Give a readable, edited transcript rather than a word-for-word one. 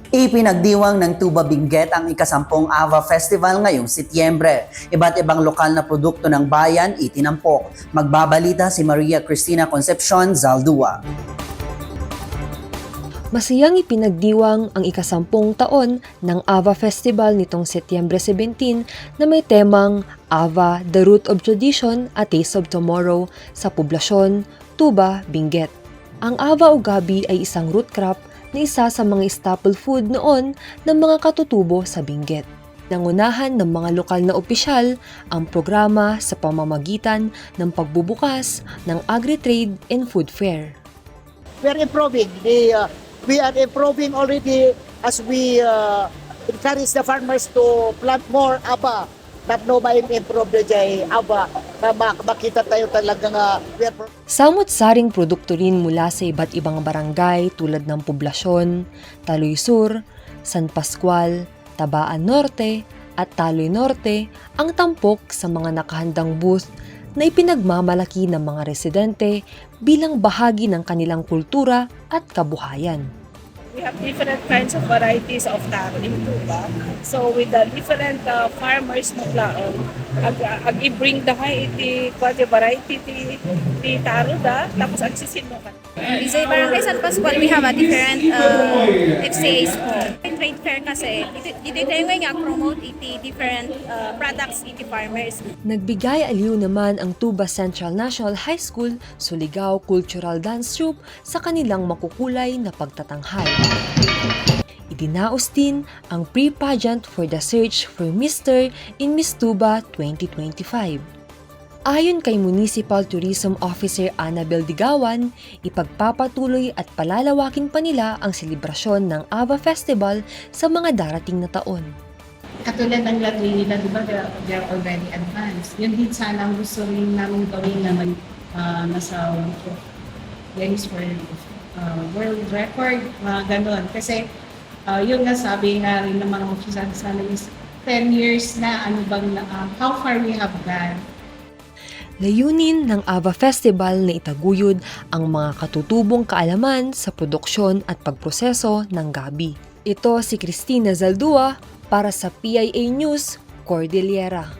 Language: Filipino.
Ipinagdiwang ng Tuba Benguet ang ika-10 AVA Festival ngayong Setyembre. Iba't ibang lokal na produkto ng bayan itinampok. Magbabalita si Maria Cristina Concepcion Zaldua. Masayang ipinagdiwang ang ika-10 taon ng AVA Festival nitong Setyembre 17 na may temang AVA, The Root of Tradition, A Taste of Tomorrow sa poblasyon Tuba Benguet. Ang AVA o gabi ay isang root crop na isa sa mga staple food noon ng mga katutubo sa Benguet. Nangunahan ng mga lokal na opisyal ang programa sa pamamagitan ng pagbubukas ng agri-trade and food fair. We are improving. We are improving already as we encourage the farmers to plant more aba. Tapno ba improve na dyan aba na makita tayo talagang Samot-saring produkto rin mula sa iba't ibang barangay tulad ng Poblasyon, Taloy Sur, San Pascual, Tabaan Norte at Taloy Norte ang tampok sa mga nakahandang booth na ipinagmamalaki ng mga residente bilang bahagi ng kanilang kultura at kabuhayan. We have different kinds of varieties of taro in Tuba. So with the different farmers maglaon, ag-i-bring the iti variety ti taro da, tapos agsisinukan. Sa Barangay San Pascual, we have a different FCAs po. Trade fair kasi, dito tayo ngayon promote iti different products iti farmers. Nagbigay aliw naman ang Tuba Central National High School Surigao Cultural Dance Troupe sa kanilang makukulay na pagtatanghal. Idinaos din ang pre-pageant for the search for Mr. in Miss Tuba 2025. Ayon kay Municipal Tourism Officer Annabel Digawan, ipagpapatuloy at palalawakin pa nila ang selebrasyon ng AVA Festival sa mga darating na taon. Katulad ng lottery nila, di ba, they're already advanced. Yun din sana ang gusto rin namin gawin na nasa Guinness World Record, mga ganon. Kasi yun nga sabi nga rin ng mga officials sana is 10 years na how far we have gone. Layunin ng AVA Festival na itaguyod ang mga katutubong kaalaman sa produksyon at pagproseso ng gabi. Ito si Cristina Zaldua para sa PIA News, Cordillera.